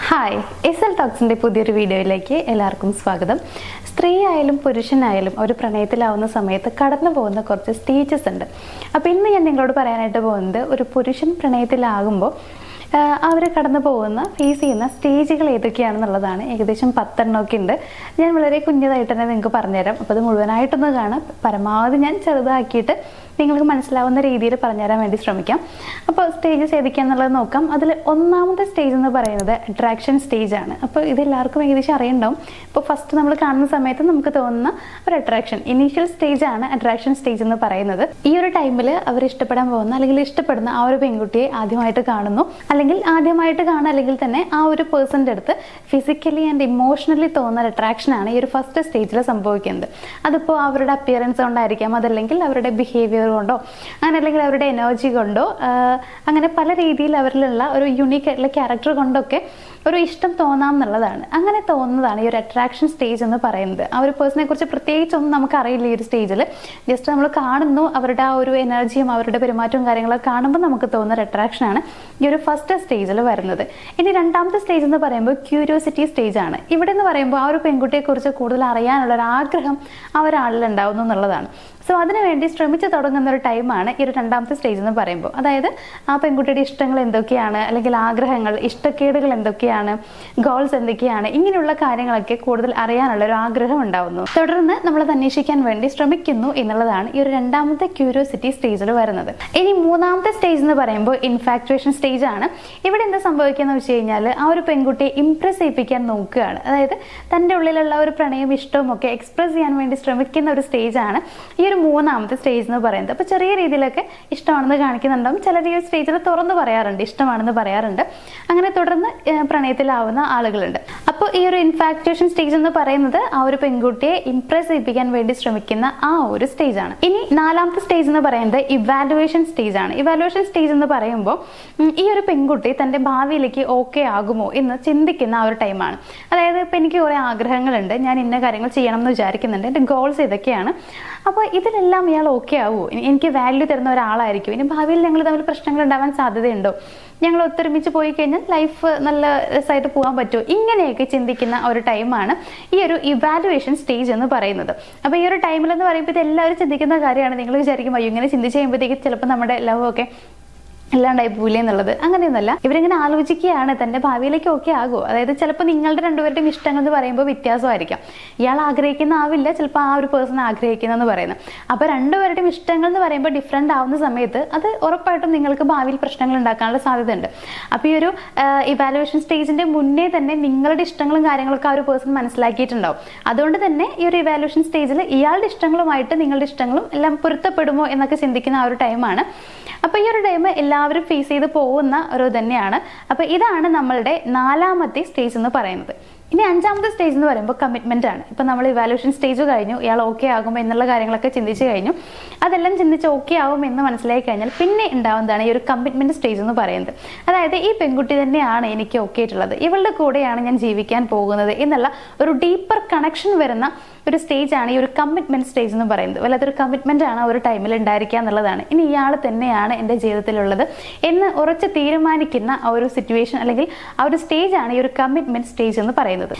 Hi, SL ടോക്സിൻ്റെ പുതിയൊരു വീഡിയോയിലേക്ക് എല്ലാവർക്കും സ്വാഗതം. സ്ത്രീ ആയാലും പുരുഷനായാലും ഒരു പ്രണയത്തിലാവുന്ന സമയത്ത് കടന്നു പോകുന്ന കുറച്ച് സ്റ്റേജസ് ഉണ്ട്. അപ്പോൾ ഇന്ന് ഞാൻ നിങ്ങളോട് പറയാനായിട്ട് പോകുന്നത് ഒരു പുരുഷൻ പ്രണയത്തിലാകുമ്പോൾ അവർ കടന്നു പോകുന്ന ഫേസ് ചെയ്യുന്ന സ്റ്റേജുകൾ ഏതൊക്കെയാണെന്നുള്ളതാണ്. ഏകദേശം 10 എണ്ണമൊക്കെ ഉണ്ട്. ഞാൻ വളരെ കുഞ്ഞതായിട്ട് തന്നെ നിങ്ങൾക്ക് പറഞ്ഞുതരാം. അപ്പോൾ അത് മുഴുവനായിട്ടൊന്ന് കാണാം. പരമാവധി ഞാൻ ചെറുതാക്കിയിട്ട് നിങ്ങൾക്ക് മനസ്സിലാവുന്ന രീതിയിൽ പറഞ്ഞുതരാൻ വേണ്ടി ശ്രമിക്കാം. അപ്പോൾ സ്റ്റേജസ് ഏതൊക്കെയാണെന്നുള്ളത് നോക്കാം. അതിൽ ഒന്നാമത്തെ സ്റ്റേജ് എന്ന് പറയുന്നത് അട്രാക്ഷൻ സ്റ്റേജാണ്. അപ്പോൾ ഇതെല്ലാവർക്കും ഏകദേശം അറിയണ്ടാവും. ഇപ്പോൾ ഫസ്റ്റ് നമ്മൾ കാണുന്ന സമയത്ത് നമുക്ക് തോന്നുന്ന ഒരു അട്രാക്ഷൻ, ഇനീഷ്യൽ സ്റ്റേജാണ് അട്രാക്ഷൻ സ്റ്റേജ് എന്ന് പറയുന്നത്. ഈ ഒരു ടൈമിൽ അവർ ഇഷ്ടപ്പെടാൻ പോകുന്ന അല്ലെങ്കിൽ ഇഷ്ടപ്പെടുന്ന ആ ഒരു പെൺകുട്ടിയെ ആദ്യമായിട്ട് കാണുന്നു, അല്ലെങ്കിൽ ആദ്യമായിട്ട് കാണുക, അല്ലെങ്കിൽ തന്നെ ആ ഒരു പേഴ്സൻ്റെ അടുത്ത് ഫിസിക്കലി ആൻഡ് ഇമോഷണലി തോന്നുന്ന അട്രാക്ഷനാണ് ഈ ഒരു ഫസ്റ്റ് സ്റ്റേജിൽ സംഭവിക്കുന്നത്. അതിപ്പോൾ അവരുടെ അപ്പിയറൻസ് കൊണ്ടായിരിക്കാം, അതല്ലെങ്കിൽ അവരുടെ ബിഹേവിയർ കൊണ്ടോ, അങ്ങനെ അല്ലെങ്കിൽ അവരുടെ എനർജി കൊണ്ടോ, അങ്ങനെ പല രീതിയിൽ അവരിലുള്ള ഒരു യുണീക്ക് ആയിട്ടുള്ള ക്യാരക്ടർ കൊണ്ടൊക്കെ ഒരു ഇഷ്ടം തോന്നാം എന്നുള്ളതാണ്. അങ്ങനെ തോന്നുന്നതാണ് ഈ ഒരു അട്രാക്ഷൻ സ്റ്റേജ് എന്ന് പറയുന്നത്. ആ ഒരു പേഴ്സണെ കുറിച്ച് പ്രത്യേകിച്ചൊന്നും നമുക്കറിയില്ല. ഈ ഒരു സ്റ്റേജിൽ ജസ്റ്റ് നമ്മൾ കാണുന്നു, അവരുടെ ആ ഒരു എനർജിയും അവരുടെ പെരുമാറ്റവും കാര്യങ്ങളൊക്കെ കാണുമ്പോൾ നമുക്ക് തോന്നുന്ന ഒരു അട്രാക്ഷനാണ് ഈ ഒരു ഫസ്റ്റ് സ്റ്റേജിൽ വരുന്നത്. ഇനി രണ്ടാമത്തെ സ്റ്റേജ് എന്ന് പറയുമ്പോൾ ക്യൂരിയോസിറ്റി സ്റ്റേജ് ആണ്. ഇവിടെ എന്ന് പറയുമ്പോൾ ആ ഒരു പെൺകുട്ടിയെ കുറിച്ച് കൂടുതൽ അറിയാനുള്ള ഒരു ആഗ്രഹം ആ ഒരാളിൽ ഉണ്ടാവുന്നു എന്നുള്ളതാണ്. സോ അതിനുവേണ്ടി ശ്രമിച്ചു തുടങ്ങുന്ന ഒരു ടൈമാണ് ഈ ഒരു രണ്ടാമത്തെ സ്റ്റേജ് എന്ന് പറയുമ്പോൾ. അതായത് ആ പെൺകുട്ടിയുടെ ഇഷ്ടങ്ങൾ എന്തൊക്കെയാണ്, അല്ലെങ്കിൽ ആഗ്രഹങ്ങൾ, ഇഷ്ടക്കേടുകൾ എന്തൊക്കെയാണ്, ഗോൾസ് എന്തൊക്കെയാണ്, ഇങ്ങനെയുള്ള കാര്യങ്ങളൊക്കെ കൂടുതൽ അറിയാനുള്ള ഒരു ആഗ്രഹം ഉണ്ടാവുന്നു. തുടർന്ന് നമ്മളത് അന്വേഷിക്കാൻ വേണ്ടി ശ്രമിക്കുന്നു എന്നുള്ളതാണ് ഈ ഒരു രണ്ടാമത്തെ ക്യൂരിയോസിറ്റി സ്റ്റേജിൽ വരുന്നത്. ഇനി മൂന്നാമത്തെ സ്റ്റേജ് എന്ന് പറയുമ്പോൾ ഇൻഫാക്ച്വേഷൻ സ്റ്റേജ് ആണ്. ഇവിടെ എന്താ സംഭവിക്കുന്നത് വെച്ച് കഴിഞ്ഞാൽ ആ ഒരു പെൺകുട്ടിയെ ഇംപ്രസ് ചെയ്യിപ്പിക്കാൻ നോക്കുകയാണ്. അതായത് തൻ്റെ ഉള്ളിലുള്ള ഒരു പ്രണയം, ഇഷ്ടവും ഒക്കെ എക്സ്പ്രസ് ചെയ്യാൻ വേണ്ടി ശ്രമിക്കുന്ന ഒരു സ്റ്റേജാണ് ഈ ഒരു മൂന്നാമത്തെ സ്റ്റേജ് എന്ന് പറയുന്നത്. അപ്പോൾ ചെറിയ രീതിയിലൊക്കെ ഇഷ്ടമാണെന്ന് കാണിക്കുന്നുണ്ടാവും. ചിലർ ഈ ഒരു സ്റ്റേജിൽ തുറന്ന് പറയാറുണ്ട്, ഇഷ്ടമാണെന്ന് പറയാറുണ്ട്. അങ്ങനെ തുടർന്ന് പ്രണയത്തിലാവുന്ന ആളുകളുണ്ട്. അപ്പോൾ ഈ ഒരു ഇൻഫാക്ച്വേഷൻ സ്റ്റേജ് എന്ന് പറയുന്നത് ആ ഒരു പെൺകുട്ടിയെ ഇംപ്രസ് ചെയ്യിപ്പിക്കാൻ വേണ്ടി ശ്രമിക്കുന്ന ആ ഒരു സ്റ്റേജ് ആണ്. ഇനി നാലാമത്തെ സ്റ്റേജ് എന്ന് പറയുന്നത് ഇവാലുവേഷൻ സ്റ്റേജ് ആണ്. ഇവാലുവേഷൻ സ്റ്റേജ് എന്ന് പറയുമ്പോൾ ഈ ഒരു പെൺകുട്ടി തൻ്റെ ഭാവിയിലേക്ക് ഓക്കെ ആകുമോ എന്ന് ചിന്തിക്കുന്ന ആ ഒരു ടൈമാണ്. അതായത് ഇപ്പം എനിക്ക് കുറേ ആഗ്രഹങ്ങളുണ്ട്, ഞാൻ ഇന്ന കാര്യങ്ങൾ ചെയ്യണം എന്ന് വിചാരിക്കുന്നുണ്ട്, എൻ്റെ ഗോൾസ് ഇതൊക്കെയാണ്. അപ്പോൾ ഇതിലെല്ലാം ഇയാൾ ഓക്കെ ആവുമോ, എനിക്ക് വാല്യൂ തരുന്ന ഒരാളായിരിക്കും, ഇനി ഭാവിയിൽ ഞങ്ങൾ തമ്മിൽ പ്രശ്നങ്ങൾ ഉണ്ടാവാൻ സാധ്യതയുണ്ടോ, ഞങ്ങൾ ഒത്തൊരുമിച്ച് പോയി കഴിഞ്ഞാൽ ലൈഫ് നല്ല രസമായിട്ട് പോകാൻ പറ്റുമോ, ഇങ്ങനെയൊക്കെ ചിന്തിക്കുന്ന ഒരു ടൈമാണ് ഈ ഒരു ഇവാലുവേഷൻ സ്റ്റേജ് എന്ന് പറയുന്നത്. അപ്പോൾ ഈ ഒരു ടൈമിൽ എന്ന് പറയുമ്പോൾ ഇത് എല്ലാവരും ചിന്തിക്കുന്ന കാര്യമാണ്. നിങ്ങൾ വിചാരിക്കും അയ്യോ ഇങ്ങനെ ചിന്തിച്ച് കഴിയുമ്പോഴത്തേക്ക് ചിലപ്പോൾ നമ്മുടെ ലവ് ഒക്കെ അല്ലാണ്ടായി പോവില്ലേ എന്നുള്ളത്. അങ്ങനെയൊന്നുമല്ല. ഇവരിങ്ങനെ ആലോചിക്കുകയാണ് തൻ്റെ ഭാവിയിലേക്ക് ഓക്കെ ആകുമോ. അതായത് ചിലപ്പോൾ നിങ്ങളുടെ രണ്ടുപേരുടെയും ഇഷ്ടങ്ങൾ എന്ന് പറയുമ്പോൾ വ്യത്യാസമായിരിക്കാം. ഇയാൾ ആഗ്രഹിക്കുന്ന ആവില്ല ചിലപ്പോൾ ആ ഒരു പേഴ്സൺ ആഗ്രഹിക്കുന്നതെന്ന് പറയുന്നത്. അപ്പോൾ രണ്ടുപേരുടെയും ഇഷ്ടങ്ങൾ എന്ന് പറയുമ്പോൾ ഡിഫറെൻ്റ് ആവുന്ന സമയത്ത് അത് ഉറപ്പായിട്ടും നിങ്ങൾക്ക് ഭാവിയിൽ പ്രശ്നങ്ങൾ ഉണ്ടാക്കാനുള്ള സാധ്യതയുണ്ട്. അപ്പോൾ ഈ ഒരു ഇവാലുവേഷൻ സ്റ്റേജിൻ്റെ മുന്നേ തന്നെ നിങ്ങളുടെ ഇഷ്ടങ്ങളും കാര്യങ്ങളൊക്കെ ആ ഒരു പേഴ്സൺ മനസ്സിലാക്കിയിട്ടുണ്ടാവും. അതുകൊണ്ട് തന്നെ ഈ ഒരു ഇവാലുവേഷൻ സ്റ്റേജിൽ ഇയാളുടെ ഇഷ്ടങ്ങളുമായിട്ട് നിങ്ങളുടെ ഇഷ്ടങ്ങളും എല്ലാം പൊരുത്തപ്പെടുമോ എന്നൊക്കെ ചിന്തിക്കുന്ന ആ ഒരു ടൈമാണ്. അപ്പോൾ ഈ ഒരു ടൈം എല്ലാവരും ഫേസ് ചെയ്ത് പോകുന്ന ഒരു തന്നെയാണ്. അപ്പോൾ ഇതാണ് നമ്മളുടെ നാലാമത്തെ സ്റ്റേജ് എന്ന് പറയുന്നത്. ഇനി അഞ്ചാമത്തെ സ്റ്റേജ് എന്ന് പറയുമ്പോൾ കമ്മിറ്റ്മെന്റ് ആണ്. ഇപ്പം നമ്മൾ ഇവാലുവേഷൻ സ്റ്റേജ് കഴിഞ്ഞു, ഇയാൾ ഓക്കെ ആകും എന്നുള്ള കാര്യങ്ങളൊക്കെ ചിന്തിച്ച് കഴിഞ്ഞു. അതെല്ലാം ചിന്തിച്ച് ഓക്കെ ആവും എന്ന് മനസ്സിലാക്കി കഴിഞ്ഞാൽ പിന്നെ ഉണ്ടാവുന്നതാണ് ഈ ഒരു കമ്മിറ്റ്മെന്റ് സ്റ്റേജ് എന്ന് പറയുന്നത്. അതായത് ഈ പെൺകുട്ടി തന്നെയാണ് എനിക്ക് ഓക്കെ ആയിട്ടുള്ളത്, ഇവളുടെ കൂടെയാണ് ഞാൻ ജീവിക്കാൻ പോകുന്നത് എന്നുള്ള ഒരു ഡീപ്പർ കണക്ഷൻ വരുന്ന ഒരു സ്റ്റേജാണ് ഈ ഒരു കമ്മിറ്റ്മെന്റ് സ്റ്റേജ് എന്ന് പറയുന്നത്. വല്ലാത്തൊരു കമ്മിറ്റ്മെന്റ് ആണ് ആ ഒരു ടൈമിൽ ഉണ്ടായിരിക്കുക എന്നുള്ളതാണ്. ഇനി ഇയാൾ തന്നെയാണ് എൻ്റെ ജീവിതത്തിലുള്ളത് എന്ന് ഉറച്ച് തീരുമാനിക്കുന്ന ആ ഒരു സിറ്റുവേഷൻ അല്ലെങ്കിൽ ആ ഒരു സ്റ്റേജാണ് ഈ ഒരു കമ്മിറ്റ്മെന്റ് സ്റ്റേജ് എന്ന് പറയുന്നത്.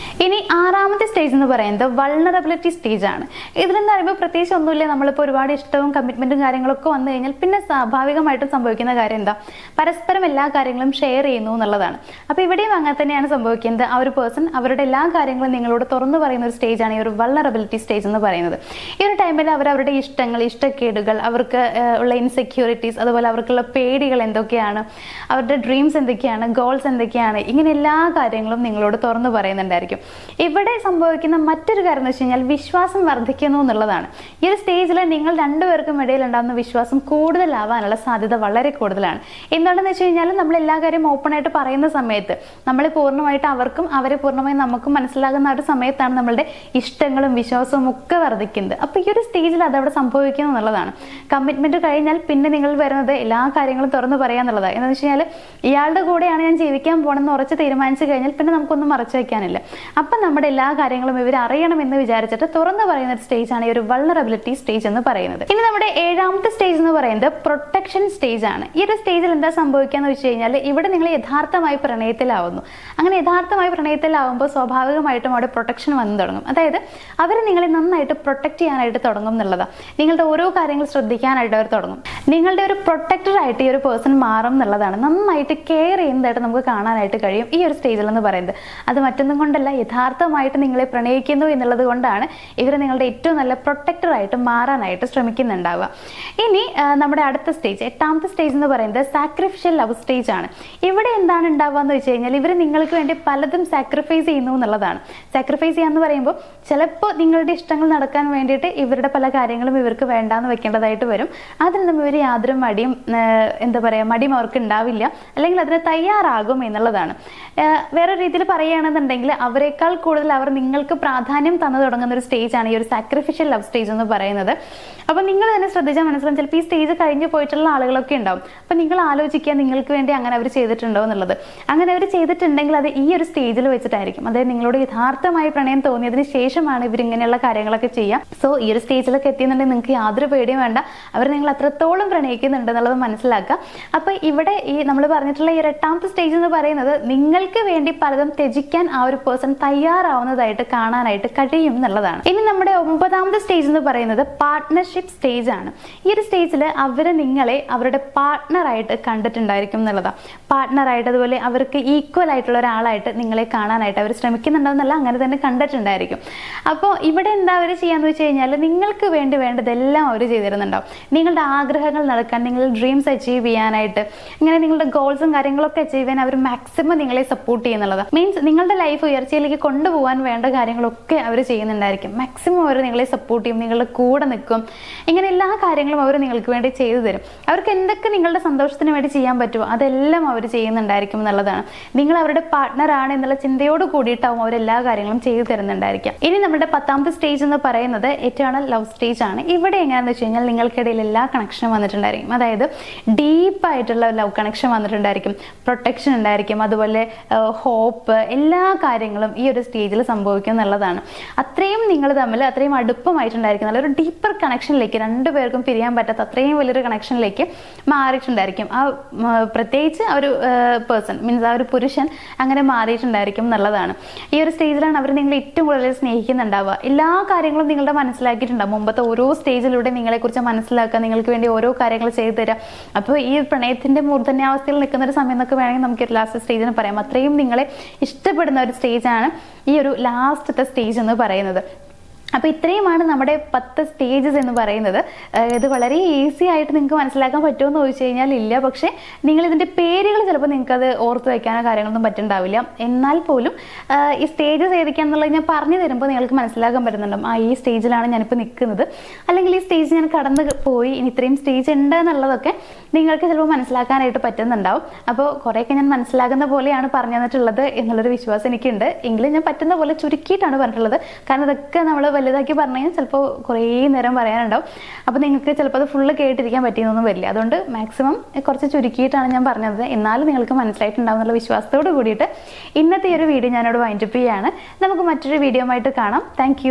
ഇനി ആറാമത്തെ സ്റ്റേജ് എന്ന് പറയുന്നത് വൾണറബിലിറ്റി സ്റ്റേജ് ആണ്. ഇതിലെന്ന് പറയുമ്പോൾ പ്രത്യേകിച്ച് ഒന്നുമില്ല. നമ്മളിപ്പോൾ ഒരുപാട് ഇഷ്ടവും കമ്മിറ്റ്മെന്റും കാര്യങ്ങളൊക്കെ വന്നു കഴിഞ്ഞാൽ പിന്നെ സ്വാഭാവികമായിട്ടും സംഭവിക്കുന്ന കാര്യം എന്താ, പരസ്പരം എല്ലാ കാര്യങ്ങളും ഷെയർ ചെയ്യുന്നു എന്നുള്ളതാണ്. അപ്പോൾ ഇവിടെയും അങ്ങനെ തന്നെയാണ് സംഭവിക്കുന്നത്. ആ ഒരു പേഴ്സൺ അവരുടെ എല്ലാ കാര്യങ്ങളും നിങ്ങളോട് തുറന്നു പറയുന്ന ഒരു സ്റ്റേജാണ് ഈ ഒരു വൾണറബിലിറ്റി സ്റ്റേജ് എന്ന് പറയുന്നത്. ഈ ഒരു ടൈമിൽ അവരവരുടെ ഇഷ്ടങ്ങൾ, ഇഷ്ടക്കേടുകൾ, അവർക്ക് ഉള്ള ഇൻസെക്യൂരിറ്റീസ്, അതുപോലെ അവർക്കുള്ള പേടികൾ എന്തൊക്കെയാണ്, അവരുടെ ഡ്രീംസ് എന്തൊക്കെയാണ്, ഗോൾസ് എന്തൊക്കെയാണ്, ഇങ്ങനെ എല്ലാ കാര്യങ്ങളും നിങ്ങളോട് തുറന്നു പറയുന്നുണ്ടായിരിക്കും. ഇവിടെ സംഭവിക്കുന്ന മറ്റൊരു കാര്യം എന്ന് വെച്ച് കഴിഞ്ഞാൽ വിശ്വാസം വർദ്ധിക്കുന്നു എന്നുള്ളതാണ്. ഈ ഒരു സ്റ്റേജിൽ നിങ്ങൾ രണ്ടുപേർക്കും ഇടയിൽ ഉണ്ടാകുന്ന വിശ്വാസം കൂടുതലാവാനുള്ള സാധ്യത വളരെ കൂടുതലാണ്. എന്താണെന്ന് വെച്ച് കഴിഞ്ഞാൽ നമ്മൾ എല്ലാ കാര്യം ഓപ്പൺ ആയിട്ട് പറയുന്ന സമയത്ത് നമ്മളെ പൂർണ്ണമായിട്ട് അവർക്കും അവരെ പൂർണ്ണമായും നമുക്കും മനസ്സിലാകുന്ന ഒരു സമയത്താണ് നമ്മളുടെ ഇഷ്ടങ്ങളും വിശ്വാസവും ഒക്കെ വർദ്ധിക്കുന്നത്. അപ്പോൾ ഈ ഒരു സ്റ്റേജിൽ അതവിടെ സംഭവിക്കുന്നു എന്നുള്ളതാണ്. കമ്മിറ്റ്മെന്റ് കഴിഞ്ഞാൽ പിന്നെ നിങ്ങൾ വരുന്നത് എല്ലാ കാര്യങ്ങളും തുറന്നു പറയാന്നുള്ളതാണ്. എന്താണെന്ന് വെച്ച് കഴിഞ്ഞാൽ ഇയാളുടെ കൂടെയാണ് ഞാൻ ജീവിക്കാൻ പോകണമെന്ന് ഉറച്ച് തീരുമാനിച്ചു കഴിഞ്ഞാൽ പിന്നെ നമുക്കൊന്നും മറച്ചു വയ്ക്കാനില്ല. ടൈമിൽ. അപ്പം നമ്മുടെ എല്ലാ കാര്യങ്ങളും ഇവർ അറിയണമെന്ന് വിചാരിച്ചിട്ട് തുറന്നു പറയുന്ന ഒരു സ്റ്റേജ് ആണ് ഈ ഒരു വൾണറബിലിറ്റി സ്റ്റേജ് എന്ന് പറയുന്നത്. ഇനി നമ്മുടെ 7ാമത്തെ സ്റ്റേജ് എന്ന് പറയുന്നത് പ്രൊട്ടക്ഷൻ സ്റ്റേജ് ആണ്. ഈ ഒരു സ്റ്റേജിൽ എന്താ സംഭവിക്കാന്ന് വെച്ച് കഴിഞ്ഞാൽ ഇവിടെ നിങ്ങൾ യഥാർത്ഥമായി പ്രണയത്തിലാവുന്നു. അങ്ങനെ യഥാർത്ഥമായി പ്രണയത്തിലാവുമ്പോൾ സ്വാഭാവികമായിട്ടും അവിടെ പ്രൊട്ടക്ഷൻ വന്നു തുടങ്ങും. അതായത് അവർ നിങ്ങളെ നന്നായിട്ട് പ്രൊട്ടക്ട് ചെയ്യാനായിട്ട് തുടങ്ങും എന്നുള്ളതാണ്. നിങ്ങളുടെ ഓരോ കാര്യങ്ങൾ ശ്രദ്ധിക്കാനായിട്ട് അവർ തുടങ്ങും. നിങ്ങളുടെ ഒരു പ്രൊട്ടക്ടറായിട്ട് ഈ ഒരു പേഴ്സൺ മാറും എന്നുള്ളതാണ്. നന്നായിട്ട് കെയർ ചെയ്യുന്നതായിട്ട് നമുക്ക് കാണാനായിട്ട് കഴിയും ഈ ഒരു സ്റ്റേജിൽ എന്ന് പറയുന്നത്. അത് മറ്റൊന്നും കൊണ്ടല്ല, യഥാർത്ഥമായിട്ട് നിങ്ങളെ പ്രണയിക്കുന്നു എന്നുള്ളത് കൊണ്ടാണ് ഇവർ നിങ്ങളുടെ ഏറ്റവും നല്ല പ്രൊട്ടക്ടറായിട്ട് മാറാനായിട്ട് ശ്രമിക്കുന്നുണ്ടാവുക. ഇനി നമ്മുടെ അടുത്ത സ്റ്റേജ് 8ാമത്തെ സ്റ്റേജ് എന്ന് പറയുന്നത് സാക്രിഫിഷ്യൽ ലവ് സ്റ്റേജ് ആണ്. ഇവിടെ എന്താണ് ഉണ്ടാവുക എന്ന് വെച്ച് കഴിഞ്ഞാൽ ഇവർ നിങ്ങൾക്ക് വേണ്ടി പലതും സാക്രിഫൈസ് ചെയ്യുന്നു എന്നുള്ളതാണ്. സാക്രിഫൈസ് ചെയ്യാന്ന് പറയുമ്പോൾ ചിലപ്പോൾ നിങ്ങളുടെ ഇഷ്ടങ്ങൾ നടക്കാൻ വേണ്ടിയിട്ട് ഇവരുടെ പല കാര്യങ്ങളും ഇവർക്ക് വേണ്ടാന്ന് വെക്കേണ്ടതായിട്ട് വരും. അതിനൊന്നും ഇവർ യാതൊരു മടിയും മടിയും അവർക്ക് ഉണ്ടാവില്ല, അല്ലെങ്കിൽ അതിന് തയ്യാറാകും എന്നുള്ളതാണ്. വേറെ രീതിയിൽ പറയുകയാണെന്നുണ്ടെങ്കിൽ അവരെക്കാൾ കൂടുതൽ അവർ നിങ്ങൾക്ക് പ്രാധാന്യം തന്നു തുടങ്ങുന്ന ഒരു സ്റ്റേജ് ആണ് ഈ ഒരു സാക്രിഫിഷ്യൽ ലവ് സ്റ്റേജ് എന്ന് പറയുന്നത്. അപ്പൊ നിങ്ങൾ തന്നെ ശ്രദ്ധിച്ചാൽ മനസ്സിലാവും, ചിലപ്പോൾ ഈ സ്റ്റേജ് കഴിഞ്ഞു പോയിട്ടുള്ള ആളുകളൊക്കെ ഉണ്ടാവും. അപ്പൊ നിങ്ങൾ ആലോചിക്കുക നിങ്ങൾക്ക് വേണ്ടി അങ്ങനെ അവർ ചെയ്തിട്ടുണ്ടോ എന്നുള്ളത്. അങ്ങനെ അവർ ചെയ്തിട്ടുണ്ടെങ്കിൽ അത് ഈ ഒരു സ്റ്റേജിൽ വെച്ചിട്ടായിരിക്കും. അതായത് നിങ്ങളോട് യഥാർത്ഥമായി പ്രണയം തോന്നിയതിന് ശേഷമാണ് ഇവർ ഇങ്ങനെയുള്ള കാര്യങ്ങളൊക്കെ ചെയ്യുക. സോ ഈ ഒരു സ്റ്റേജിലൊക്കെ എത്തിയെന്നുണ്ടെങ്കിൽ നിങ്ങൾക്ക് യാതൊരു പേടിയും വേണ്ട, അവർ നിങ്ങൾ അത്രത്തോളം പ്രണയിക്കുന്നുണ്ട് എന്നുള്ളത് മനസ്സിലാക്കുക. അപ്പൊ ഇവിടെ ഈ നമ്മൾ പറഞ്ഞിട്ടുള്ള ഈ 8ാമത്തെ സ്റ്റേജ് എന്ന് പറയുന്നത് നിങ്ങൾക്ക് വേണ്ടി പലതും ത്യജിക്കാൻ ആ ഒരു പേഴ്സൺ തയ്യാറാവുന്നതായിട്ട് കാണാനായിട്ട് കഴിയും എന്നുള്ളതാണ്. ഇനി നമ്മുടെ 9ാമത്തെ സ്റ്റേജ് എന്ന് പറയുന്നത് പാർട്ട്ണർഷിപ്പ് സ്റ്റേജ് ആണ്. ഈ ഒരു സ്റ്റേജിൽ അവർ നിങ്ങളെ അവരുടെ പാർട്ട്ണറായിട്ട് കണ്ടിട്ടുണ്ടായിരിക്കും എന്നുള്ളതാണ്. പാർട്ട്ണറായിട്ട്, അതുപോലെ അവർക്ക് ഈക്വൽ ആയിട്ടുള്ള ഒരാളായിട്ട് നിങ്ങളെ കാണാനായിട്ട് അവർ ശ്രമിക്കുന്നുണ്ടെന്നല്ല, അങ്ങനെ തന്നെ കണ്ടിട്ടുണ്ടായിരിക്കും. അപ്പോൾ ഇവിടെ എന്താ അവർ ചെയ്യാന്ന് വെച്ച് കഴിഞ്ഞാൽ നിങ്ങൾക്ക് വേണ്ടി വേണ്ടതെല്ലാം അവർ ചെയ്തു തരുന്നുണ്ടാവും. നിങ്ങളുടെ ആഗ്രഹങ്ങൾ നടക്കാൻ, നിങ്ങളുടെ ഡ്രീംസ് അച്ചീവ് ചെയ്യാനായിട്ട്, ഇങ്ങനെ നിങ്ങളുടെ ഗോൾസും കാര്യങ്ങളൊക്കെ അച്ചീവ് ചെയ്യാൻ അവർ മാക്സിമം നിങ്ങളെ സപ്പോർട്ട് ചെയ്യുന്നുള്ളതാണ്. മീൻസ് നിങ്ങളുടെ ലൈഫ് ഉയർച്ചയിലേക്ക് കൊണ്ടുപോകാൻ വേണ്ട കാര്യങ്ങളൊക്കെ അവർ ചെയ്യുന്നുണ്ടായിരിക്കും. മാക്സിമം അവർ നിങ്ങളെ സപ്പോർട്ട് ചെയ്യും, നിങ്ങളുടെ കൂടെ നിൽക്കും. ഇങ്ങനെ എല്ലാ കാര്യങ്ങളും അവർ നിങ്ങൾക്ക് വേണ്ടി ചെയ്തു തരും. അവർക്ക് എന്തൊക്കെ നിങ്ങളുടെ സന്തോഷത്തിന് വേണ്ടി ചെയ്യാൻ പറ്റുമോ അതെല്ലാം അവർ ചെയ്യുന്നുണ്ടായിരിക്കും എന്നുള്ളതാണ്. നിങ്ങൾ അവരുടെ പാർട്ട്ണറാണ് എന്നുള്ള ചിന്തയോട് കൂടിയിട്ടാവും അവരെല്ലാ കാര്യങ്ങളും ചെയ്തു തരുന്നുണ്ടായിരിക്കാം. ഇനി നമ്മുടെ 10ാമത്തെ സ്റ്റേജ് എന്ന് പറയുന്നത് എറ്റേണൽ ലവ് സ്റ്റേജ് ആണ്. ഇവിടെ എങ്ങനെയാണെന്ന് വെച്ച് കഴിഞ്ഞാൽ നിങ്ങൾക്കിടയിൽ എല്ലാ കണക്ഷനും വന്നിട്ടുണ്ടായിരിക്കും. അതായത് ഡീപ്പായിട്ടുള്ള ലവ് കണക്ഷൻ വന്നിട്ടുണ്ടായിരിക്കും, പ്രൊട്ടക്ഷൻ ഉണ്ടായിരിക്കും, അതുപോലെ ഹോപ്പ്, എല്ലാ കാര്യങ്ങളും ഈ ഒരു സ്റ്റേജിൽ സംഭവിക്കും എന്നുള്ളതാണ്. അത്രയും നിങ്ങൾ തമ്മിൽ അത്രയും അടുപ്പമായിട്ടുണ്ടായിരിക്കും, നല്ലൊരു ഡീപ്പർ കണക്ഷനിലേക്ക്, രണ്ടുപേർക്കും പിരിയാൻ പറ്റാത്ത അത്രയും വലിയൊരു കണക്ഷനിലേക്ക് മാറിയിട്ടുണ്ടായിരിക്കും. ആ പ്രത്യേകിച്ച് ആ ഒരു പേഴ്സൺ, മീൻസ് ആ ഒരു പുരുഷൻ അങ്ങനെ മാറിയിട്ടുണ്ടായിരിക്കും എന്നുള്ളതാണ്. ഈ ഒരു സ്റ്റേജിലാണ് അവർ നിങ്ങൾ ഏറ്റവും കൂടുതൽ സ്നേഹിക്കുന്നുണ്ടാവുക. എല്ലാ കാര്യങ്ങളും നിങ്ങളുടെ മനസ്സിലാക്കിയിട്ടുണ്ടാവും. മുമ്പത്തെ ഓരോ സ്റ്റേജിലൂടെ നിങ്ങളെക്കുറിച്ച് മനസ്സിലാക്കുക, നിങ്ങൾക്ക് വേണ്ടി ഓരോ കാര്യങ്ങൾ ചെയ്തു തരാം. അപ്പോൾ ഈ പ്രണയത്തിന്റെ മൂർധന്യാവസ്ഥയിൽ നിൽക്കുന്ന ഒരു സമയം എന്നൊക്കെ വേണമെങ്കിൽ നമുക്ക് ഒരു ലാസ്റ്റ് സ്റ്റേജിന് പറയാം. അത്രയും നിങ്ങളെ ഇഷ്ടപ്പെടുന്ന ഒരു സ്റ്റേജാണ് ഈ ഒരു ലാസ്റ്റത്തെ സ്റ്റേജ് എന്ന് പറയുന്നത്. അപ്പോൾ ഇത്രയുമാണ് നമ്മുടെ 10 സ്റ്റേജസ് എന്ന് പറയുന്നത്. ഇത് വളരെ ഈസി ആയിട്ട് നിങ്ങൾക്ക് മനസ്സിലാക്കാൻ പറ്റുമെന്ന് ചോദിച്ചു കഴിഞ്ഞാൽ ഇല്ല. പക്ഷേ നിങ്ങൾ ഇതിൻ്റെ പേരുകൾ ചിലപ്പോൾ നിങ്ങൾക്കത് ഓർത്ത് വയ്ക്കാനോ കാര്യങ്ങളൊന്നും പറ്റുന്നുണ്ടാവില്ല. എന്നാൽ പോലും ഈ സ്റ്റേജസ് ഏതൊക്കെയാണെന്നുള്ളത് ഞാൻ പറഞ്ഞു തരുമ്പോൾ നിങ്ങൾക്ക് മനസ്സിലാക്കാൻ പറ്റുന്നുണ്ടാവും. ഈ സ്റ്റേജിലാണ് ഞാനിപ്പോൾ നിൽക്കുന്നത്, അല്ലെങ്കിൽ ഈ സ്റ്റേജ് ഞാൻ കടന്ന് പോയി, ഇനി ഇത്രയും സ്റ്റേജ് ഉണ്ട് എന്നുള്ളതൊക്കെ നിങ്ങൾക്ക് ചിലപ്പോൾ മനസ്സിലാക്കാനായിട്ട് പറ്റുന്നുണ്ടാവും. അപ്പോൾ കുറേയൊക്കെ ഞാൻ മനസ്സിലാകുന്ന പോലെയാണ് പറഞ്ഞു തന്നിട്ടുള്ളത് എന്നുള്ളൊരു വിശ്വാസം എനിക്കുണ്ട്. എങ്കിലും ഞാൻ പറ്റുന്ന പോലെ ചുരുക്കിയിട്ടാണ് പറഞ്ഞിട്ടുള്ളത്. കാരണം ഇതൊക്കെ നമ്മൾ വലുതാക്കി പറഞ്ഞു കഴിഞ്ഞാൽ ചിലപ്പോൾ കുറേ നേരം പറയാനുണ്ടാവും. അപ്പോൾ നിങ്ങൾക്ക് ചിലപ്പോൾ അത് ഫുള്ള് കേട്ടിരിക്കാൻ പറ്റിയെന്നൊന്നും വരില്ല. അതുകൊണ്ട് മാക്സിമം കുറച്ച് ചുരുക്കിയിട്ടാണ് ഞാൻ പറഞ്ഞത്. എന്നാലും നിങ്ങൾക്ക് മനസ്സിലായിട്ടുണ്ടാവും എന്നുള്ള വിശ്വാസത്തോട് കൂടിയിട്ട് ഇന്നത്തെ ഈ ഒരു വീഡിയോ ഞാനോട് വൈൻഡപ്പ് ചെയ്യുകയാണ്. നമുക്ക് മറ്റൊരു വീഡിയോ ആയിട്ട് കാണാം. താങ്ക്